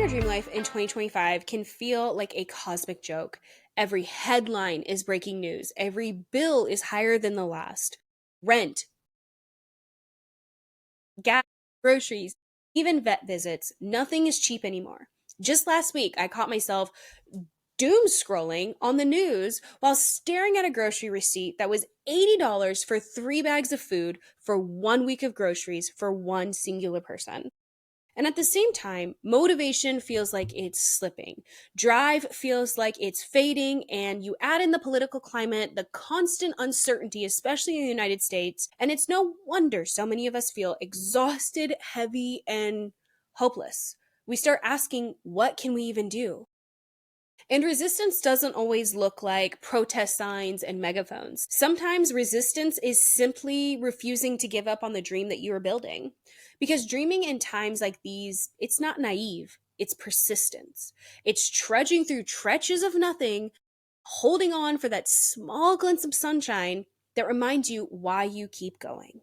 Building a dream life in 2025 can feel like a cosmic joke. Every headline is breaking news. Every bill is higher than the last. Rent, gas, groceries, even vet visits. Nothing is cheap anymore. Just last week, I caught myself doom scrolling on the news while staring at a grocery receipt that was $80 for 3 bags of food for 1 week of groceries for one singular person. And at the same time, motivation feels like it's slipping. Drive feels like it's fading. And you add in the political climate, the constant uncertainty, especially in the United States. And it's no wonder so many of us feel exhausted, heavy, and hopeless. We start asking, what can we even do? And resistance doesn't always look like protest signs and megaphones. Sometimes resistance is simply refusing to give up on the dream that you are building. Because dreaming in times like these, it's not naive, it's persistence. It's trudging through trenches of nothing, holding on for that small glimpse of sunshine that reminds you why you keep going.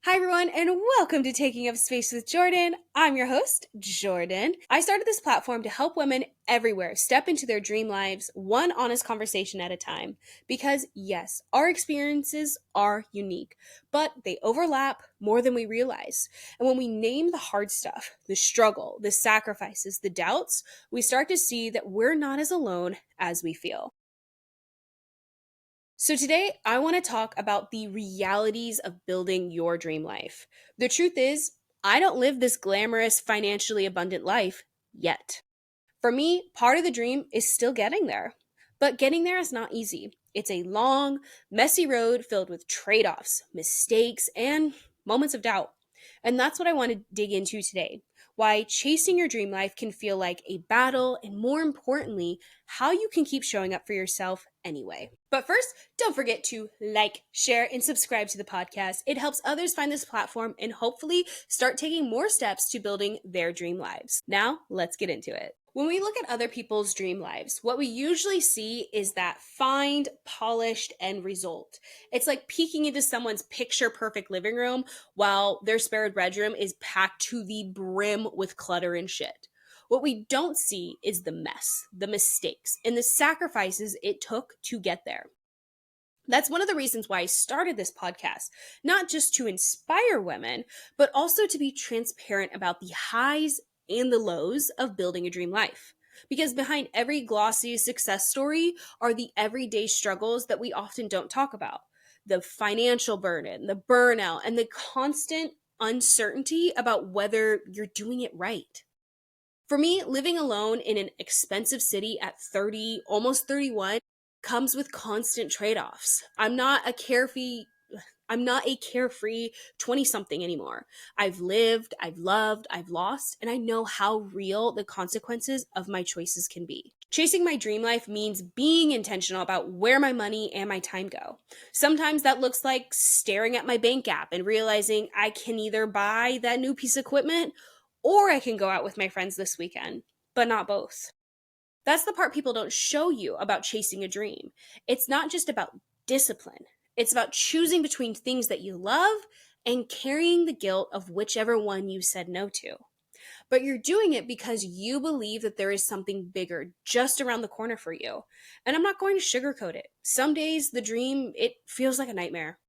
Hi, everyone, and welcome to Taking Up Space with Jordan. I'm your host, Jordan. I started this platform to help women everywhere step into their dream lives, one honest conversation at a time. Because, yes, our experiences are unique, but they overlap more than we realize. And when we name the hard stuff, the struggle, the sacrifices, the doubts, we start to see that we're not as alone as we feel. So, today I want to talk about the realities of building your dream life. The truth is, I don't live this glamorous, financially abundant life yet. For me, part of the dream is still getting there. But getting there is not easy. It's a long, messy road filled with trade offs, mistakes, and moments of doubt. And that's what I want to dig into today. Why chasing your dream life can feel like a battle, and more importantly, how you can keep showing up for yourself anyway. But first, don't forget to like, share, and subscribe to the podcast. It helps others find this platform and hopefully start taking more steps to building their dream lives. Now, let's get into it. When we look at other people's dream lives, what we usually see is that find, polished end result. It's like peeking into someone's picture perfect living room while their spare bedroom is packed to the brim with clutter and shit. What we don't see is the mess, the mistakes, and the sacrifices it took to get there. That's one of the reasons why I started this podcast, not just to inspire women, but also to be transparent about the highs and the lows of building a dream life. Because behind every glossy success story are the everyday struggles that we often don't talk about. The financial burden, the burnout, and the constant uncertainty about whether you're doing it right. For me, living alone in an expensive city at 30, almost 31, comes with constant trade-offs. I'm not a carefree 20-something anymore. I've lived, I've loved, I've lost, and I know how real the consequences of my choices can be. Chasing my dream life means being intentional about where my money and my time go. Sometimes that looks like staring at my bank app and realizing I can either buy that new piece of equipment or I can go out with my friends this weekend, but not both. That's the part people don't show you about chasing a dream. It's not just about discipline. It's about choosing between things that you love and carrying the guilt of whichever one you said no to. But you're doing it because you believe that there is something bigger just around the corner for you. And I'm not going to sugarcoat it. Some days the dream, it feels like a nightmare.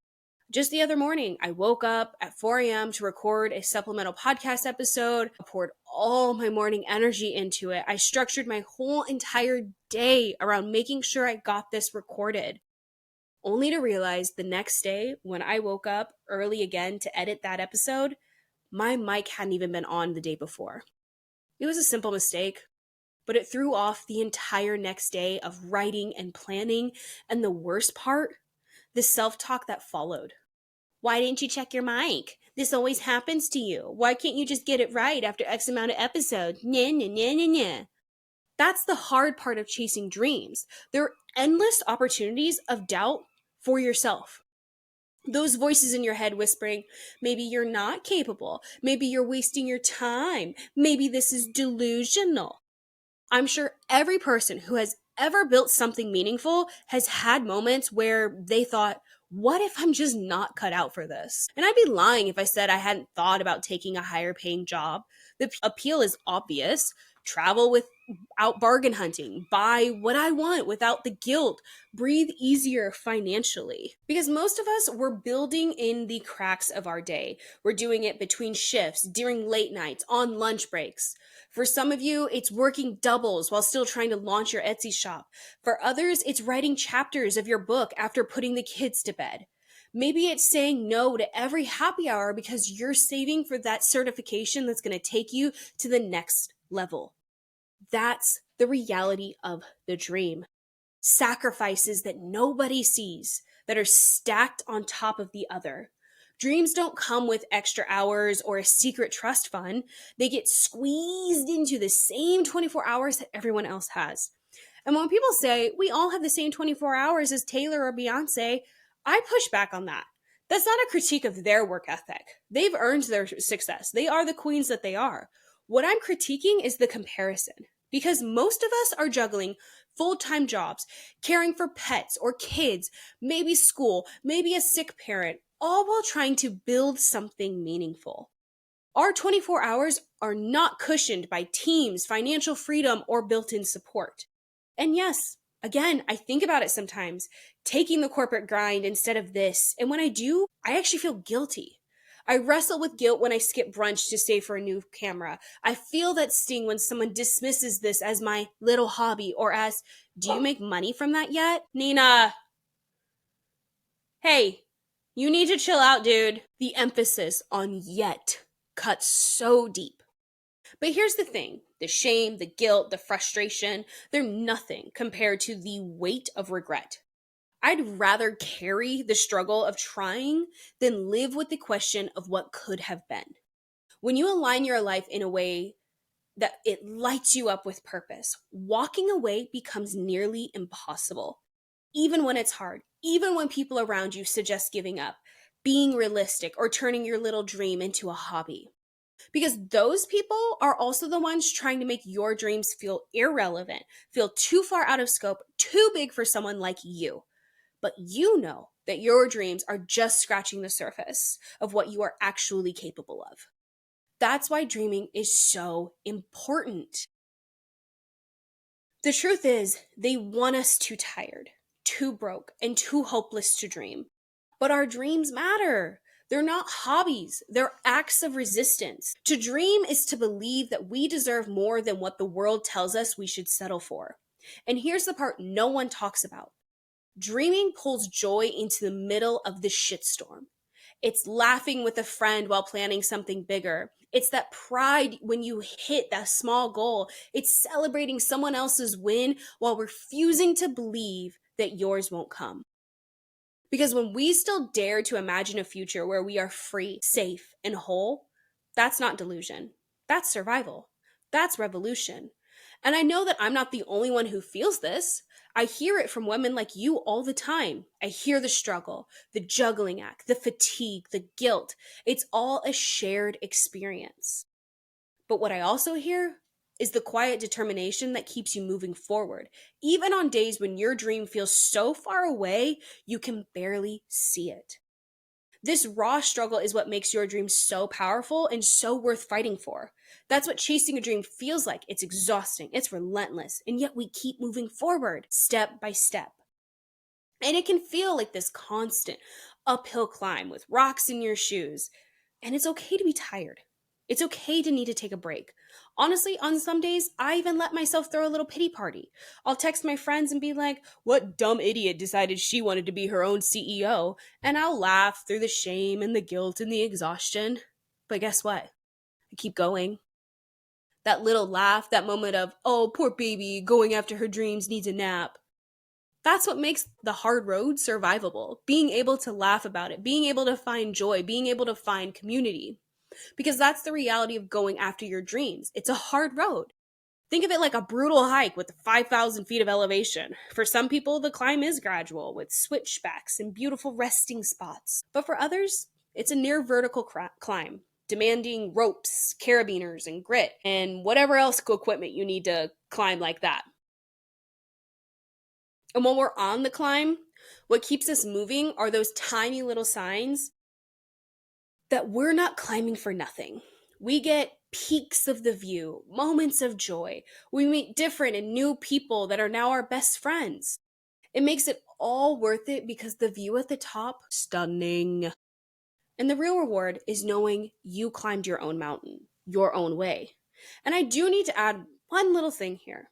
Just the other morning, I woke up at 4 a.m. to record a supplemental podcast episode. I poured all my morning energy into it. I structured my whole entire day around making sure I got this recorded. Only to realize the next day, when I woke up early again to edit that episode, my mic hadn't even been on the day before. It was a simple mistake, but it threw off the entire next day of writing and planning, and the worst part, the self-talk that followed. Why didn't you check your mic? This always happens to you. Why can't you just get it right after X amount of episodes? Nah, nah, nah, nah, nah. That's the hard part of chasing dreams. There are endless opportunities of doubt for yourself. Those voices in your head whispering, maybe you're not capable. Maybe you're wasting your time. Maybe this is delusional. I'm sure every person who has ever built something meaningful has had moments where they thought, what if I'm just not cut out for this? And I'd be lying if I said I hadn't thought about taking a higher paying job. The appeal is obvious. Travel without bargain hunting, buy what I want without the guilt, breathe easier financially. Because most of us, we're building in the cracks of our day. We're doing it between shifts, during late nights, on lunch breaks. For some of you, it's working doubles while still trying to launch your Etsy shop. For others, it's writing chapters of your book after putting the kids to bed. Maybe it's saying no to every happy hour because you're saving for that certification that's going to take you to the next level. That's the reality of the dream. Sacrifices that nobody sees, that are stacked on top of the other. Dreams don't come with extra hours or a secret trust fund. They get squeezed into the same 24 hours that everyone else has. And when people say we all have the same 24 hours as Taylor or Beyonce, I push back on that. That's not a critique of their work ethic. They've earned their success. They are the queens that they are. What I'm critiquing is the comparison. Because most of us are juggling full-time jobs, caring for pets or kids, maybe school, maybe a sick parent, all while trying to build something meaningful. Our 24 hours are not cushioned by teams, financial freedom, or built-in support. And yes, again, I think about it sometimes, taking the corporate grind instead of this. And when I do, I actually feel guilty. I wrestle with guilt when I skip brunch to save for a new camera. I feel that sting when someone dismisses this as my little hobby or as, do you make money from that yet? Nina, hey, you need to chill out, dude. The emphasis on yet cuts so deep. But here's the thing, the shame, the guilt, the frustration, they're nothing compared to the weight of regret. I'd rather carry the struggle of trying than live with the question of what could have been. When you align your life in a way that it lights you up with purpose, walking away becomes nearly impossible. Even when it's hard, even when people around you suggest giving up, being realistic, or turning your little dream into a hobby. Because those people are also the ones trying to make your dreams feel irrelevant, feel too far out of scope, too big for someone like you. But you know that your dreams are just scratching the surface of what you are actually capable of. That's why dreaming is so important. The truth is, they want us too tired, too broke, and too hopeless to dream. But our dreams matter. They're not hobbies, they're acts of resistance. To dream is to believe that we deserve more than what the world tells us we should settle for. And here's the part no one talks about. Dreaming pulls joy into the middle of the shitstorm. It's laughing with a friend while planning something bigger. It's that pride when you hit that small goal. It's celebrating someone else's win while refusing to believe that yours won't come. Because when we still dare to imagine a future where we are free, safe, and whole, that's not delusion. That's survival. That's revolution. And I know that I'm not the only one who feels this. I hear it from women like you all the time. I hear the struggle, the juggling act, the fatigue, the guilt. It's all a shared experience. But what I also hear is the quiet determination that keeps you moving forward, even on days when your dream feels so far away you can barely see it. This raw struggle is what makes your dream so powerful and so worth fighting for. That's what chasing a dream feels like. It's exhausting, it's relentless, and yet we keep moving forward, step by step. And it can feel like this constant uphill climb with rocks in your shoes. And it's okay to be tired. It's okay to need to take a break. Honestly, on some days, I even let myself throw a little pity party. I'll text my friends and be like, what dumb idiot decided she wanted to be her own CEO? And I'll laugh through the shame and the guilt and the exhaustion. But guess what? I keep going. That little laugh, that moment of, oh, poor baby, going after her dreams needs a nap. That's what makes the hard road survivable. Being able to laugh about it, being able to find joy, being able to find community. Because that's the reality of going after your dreams. It's a hard road. Think of it like a brutal hike with 5,000 feet of elevation. For some people, the climb is gradual with switchbacks and beautiful resting spots. But for others, it's a near vertical climb, demanding ropes, carabiners, and grit, and whatever else equipment you need to climb like that. And when we're on the climb, What keeps us moving are those tiny little signs that we're not climbing for nothing. We get peaks of the view, moments of joy. We meet different and new people that are now our best friends. It makes it all worth it because the view at the top, stunning. And the real reward is knowing you climbed your own mountain, your own way. And I do need to add one little thing here.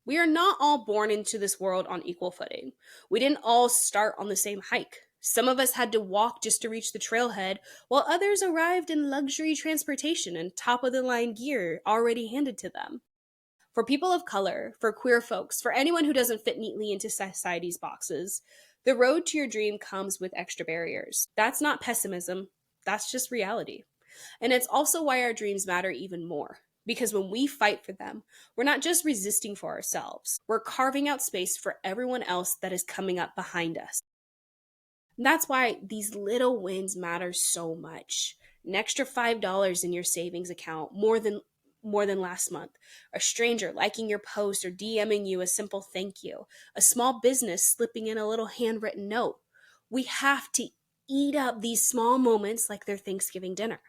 We are not all born into this world on equal footing. We didn't all start on the same hike. Some of us had to walk just to reach the trailhead, while others arrived in luxury transportation and top of the line gear already handed to them. For people of color, for queer folks, for anyone who doesn't fit neatly into society's boxes, the road to your dream comes with extra barriers. That's not pessimism, that's just reality. And it's also why our dreams matter even more. Because when we fight for them, we're not just resisting for ourselves, we're carving out space for everyone else that is coming up behind us. And that's why these little wins matter so much. An extra $5 in your savings account, more than last month, a stranger liking your post or DMing you a simple thank you, a small business slipping in a little handwritten note. We have to eat up these small moments like their Thanksgiving dinner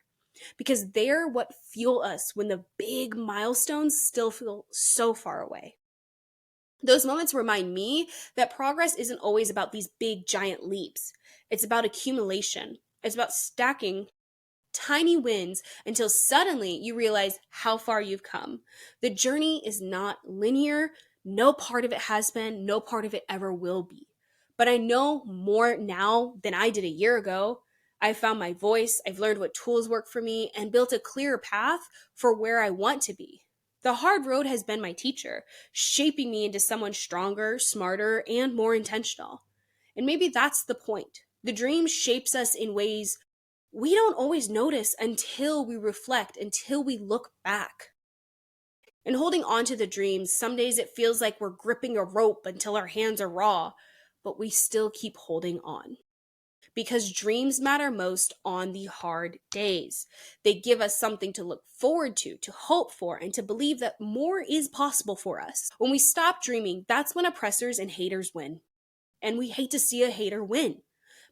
because they're what fuel us when the big milestones still feel so far away. Those moments remind me that progress isn't always about these big giant leaps. It's about accumulation. It's about stacking tiny wins until suddenly you realize how far you've come. The journey is not linear. No part of it has been, no part of it ever will be. But I know more now than I did a year ago. I've found my voice, I've learned what tools work for me, and built a clearer path for where I want to be. The hard road has been my teacher, shaping me into someone stronger, smarter, and more intentional. And maybe that's the point. The dream shapes us in ways we don't always notice until we reflect, until we look back. And holding on to the dreams, some days it feels like we're gripping a rope until our hands are raw, but we still keep holding on. Because dreams matter most on the hard days. They give us something to look forward to hope for, and to believe that more is possible for us. When we stop dreaming, that's when oppressors and haters win. And we hate to see a hater win.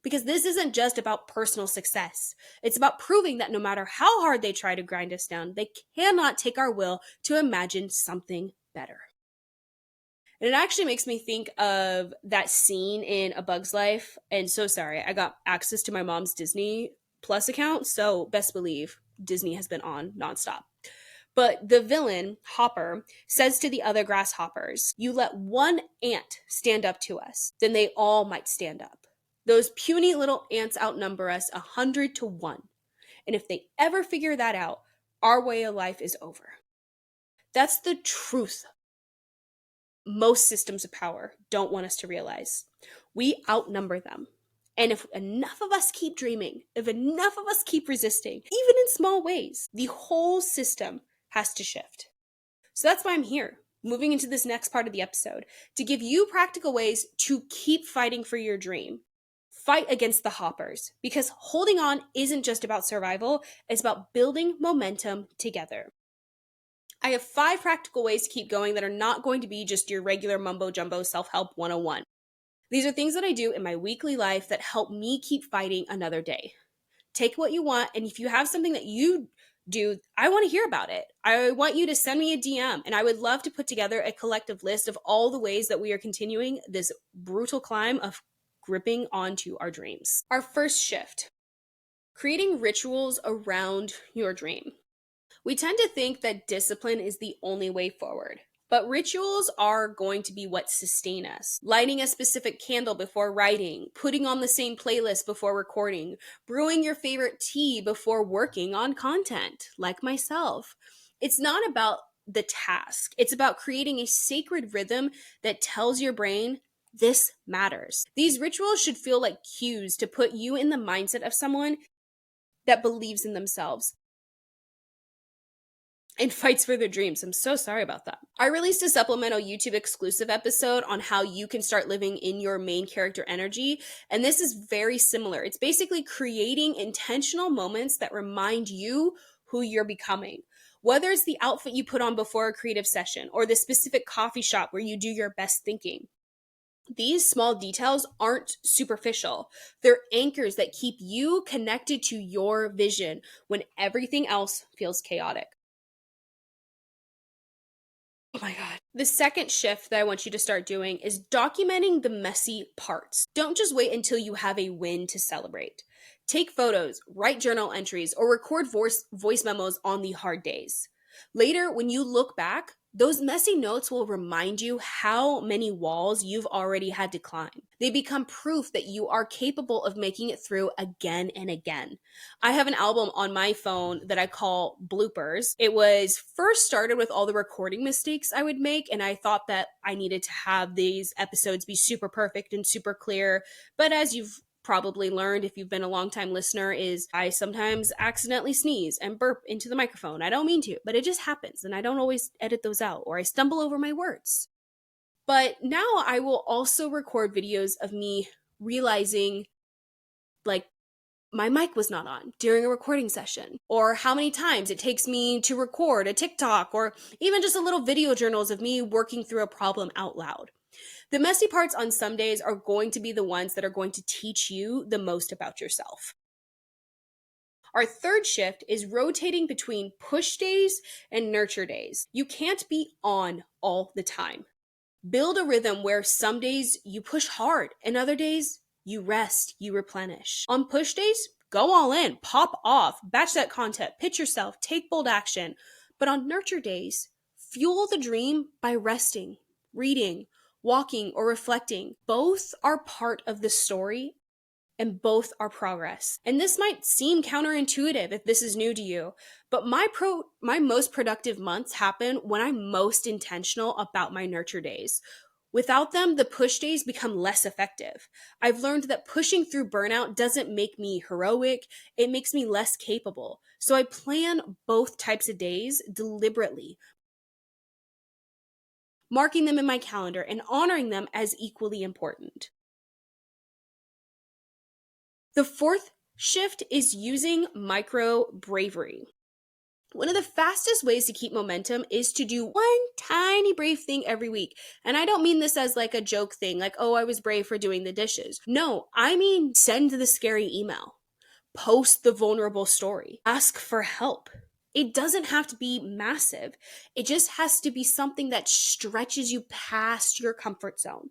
Because this isn't just about personal success. It's about proving that no matter how hard they try to grind us down, they cannot take our will to imagine something better. And it actually makes me think of that scene in A Bug's Life. And so sorry, I got access to my mom's Disney Plus account, so best believe Disney has been on nonstop. But the villain, Hopper, says to the other grasshoppers, "You let one ant stand up to us, then they all might stand up. Those puny little ants outnumber us 100 to 1. And if they ever figure that out, our way of life is over." That's the truth most systems of power don't want us to realize. We outnumber them. And if enough of us keep dreaming, if enough of us keep resisting, even in small ways, the whole system has to shift. So that's why I'm here, moving into this next part of the episode, to give you practical ways to keep fighting for your dream. Fight against the hoppers, because holding on isn't just about survival, it's about building momentum together. I have 5 practical ways to keep going that are not going to be just your regular mumbo jumbo self-help 101. These are things that I do in my weekly life that help me keep fighting another day. Take what you want, and if you have something that you do, I want to hear about it. I want you to send me a DM, and I would love to put together a collective list of all the ways that we are continuing this brutal climb of gripping onto our dreams. Our first shift: creating rituals around your dream. We tend to think that discipline is the only way forward, but rituals are going to be what sustain us. Lighting a specific candle before writing, putting on the same playlist before recording, brewing your favorite tea before working on content, like myself. It's not about the task. It's about creating a sacred rhythm that tells your brain, this matters. These rituals should feel like cues to put you in the mindset of someone that believes in themselves and fights for their dreams. I'm so sorry about that. I released a supplemental YouTube exclusive episode on how you can start living in your main character energy, and this is very similar. It's basically creating intentional moments that remind you who you're becoming. Whether it's the outfit you put on before a creative session or the specific coffee shop where you do your best thinking, These small details aren't superficial. They're anchors that keep you connected to your vision when everything else feels chaotic. Oh my God. The second shift that I want you to start doing is documenting the messy parts. Don't just wait until you have a win to celebrate. Take photos, write journal entries, or record voice memos on the hard days. Later, when you look back, those messy notes will remind you how many walls you've already had to climb. They become proof that you are capable of making it through again and again. I have an album on my phone that I call bloopers. It was first started with all the recording mistakes I would make, and I thought that I needed to have these episodes be super perfect and super clear. But as you've probably learned if you've been a long time listener, is I sometimes accidentally sneeze and burp into the microphone. I don't mean to, but it just happens, and I don't always edit those out, or I stumble over my words. But now I will also record videos of me realizing, like, my mic was not on during a recording session, or how many times it takes me to record a TikTok, or even just a little video journals of me working through a problem out loud. The messy parts on some days are going to be the ones that are going to teach you the most about yourself. Our third shift is rotating between push days and nurture days. You can't be on all the time. Build a rhythm where some days you push hard and other days you rest, you replenish. On push days, go all in, pop off, batch that content, pitch yourself, take bold action. But on nurture days, fuel the dream by resting, reading, walking, or reflecting. Both are part of the story and both are progress. And this might seem counterintuitive if this is new to you, but my most productive months happen when I'm most intentional about my nurture days. Without them, the push days become less effective. I've learned that pushing through burnout doesn't make me heroic, it makes me less capable. So I plan both types of days deliberately, marking them in my calendar and honoring them as equally important. The fourth shift is using micro bravery. One of the fastest ways to keep momentum is to do one tiny brave thing every week. And I don't mean this as like a joke thing, like, oh, I was brave for doing the dishes. No, I mean send the scary email, post the vulnerable story, ask for help. It doesn't have to be massive. It just has to be something that stretches you past your comfort zone.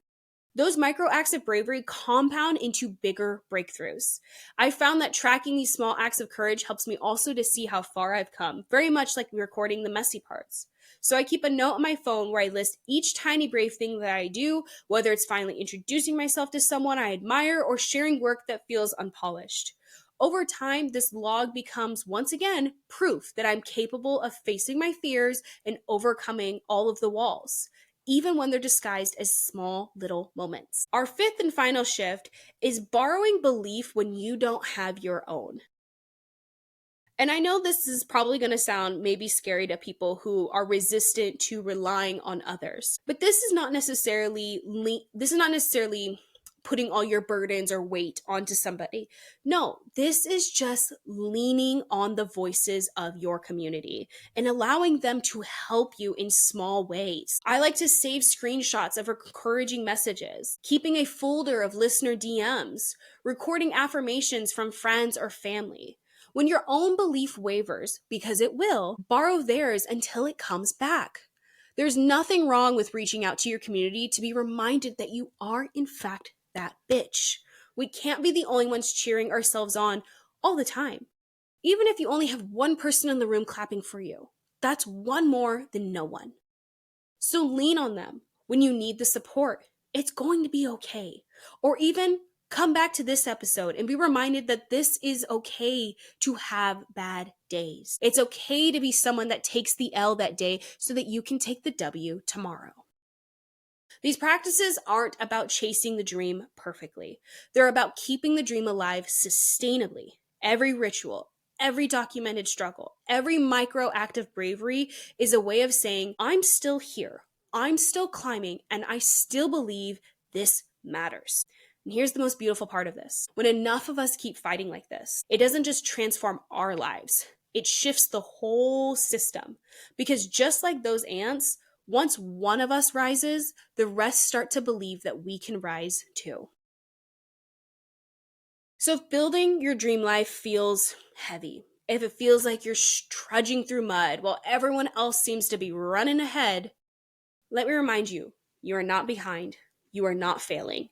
Those micro acts of bravery compound into bigger breakthroughs. I found that tracking these small acts of courage helps me also to see how far I've come, very much like recording the messy parts. So I keep a note on my phone where I list each tiny brave thing that I do, whether it's finally introducing myself to someone I admire or sharing work that feels unpolished. Over time, this log becomes, once again, proof that I'm capable of facing my fears and overcoming all of the walls, even when they're disguised as small little moments. Our fifth and final shift is borrowing belief when you don't have your own. And I know this is probably going to sound maybe scary to people who are resistant to relying on others. But this is not necessarily putting all your burdens or weight onto somebody. No, this is just leaning on the voices of your community and allowing them to help you in small ways. I like to save screenshots of encouraging messages, keeping a folder of listener DMs, recording affirmations from friends or family. When your own belief wavers, because it will, borrow theirs until it comes back. There's nothing wrong with reaching out to your community to be reminded that you are, in fact, that bitch. We can't be the only ones cheering ourselves on all the time. Even if you only have one person in the room clapping for you, that's one more than no one. So lean on them when you need the support. It's going to be okay. Or even come back to this episode and be reminded that this is okay to have bad days. It's okay to be someone that takes the L that day so that you can take the W tomorrow. These practices aren't about chasing the dream perfectly. They're about keeping the dream alive sustainably. Every ritual, every documented struggle, every micro act of bravery is a way of saying, I'm still here, I'm still climbing, and I still believe this matters. And here's the most beautiful part of this. When enough of us keep fighting like this, it doesn't just transform our lives, it shifts the whole system. Because just like those ants, Once one of us rises, the rest start to believe that we can rise too. So if building your dream life feels heavy, if it feels like you're trudging through mud while everyone else seems to be running ahead, let me remind you, you are not behind. You are not failing.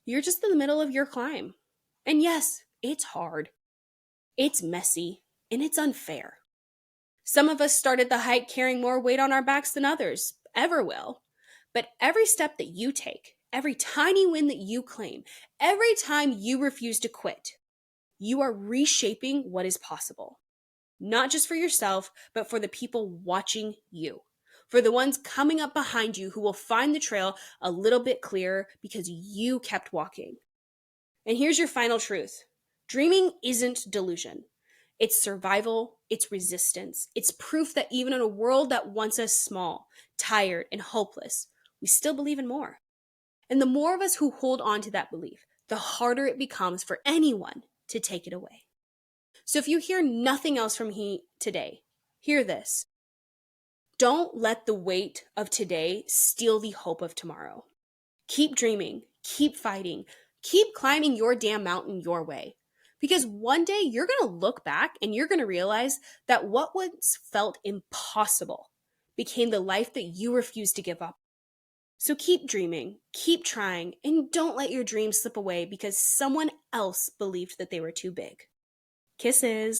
You're just in the middle of your climb. And yes, it's hard. It's messy, and it's unfair. Some of us started the hike carrying more weight on our backs than others ever will. But every step that you take, every tiny win that you claim, every time you refuse to quit, you are reshaping what is possible. Not just for yourself, but for the people watching you. For the ones coming up behind you who will find the trail a little bit clearer because you kept walking. And here's your final truth. Dreaming isn't delusion. It's survival, it's resistance. It's proof that even in a world that wants us small, tired, and hopeless, we still believe in more. And the more of us who hold on to that belief, the harder it becomes for anyone to take it away. So if you hear nothing else from me today, hear this. Don't let the weight of today steal the hope of tomorrow. Keep dreaming, keep fighting, keep climbing your damn mountain your way. Because one day you're going to look back and you're going to realize that what once felt impossible became the life that you refused to give up. So keep dreaming, keep trying, and don't let your dreams slip away because someone else believed that they were too big. Kisses.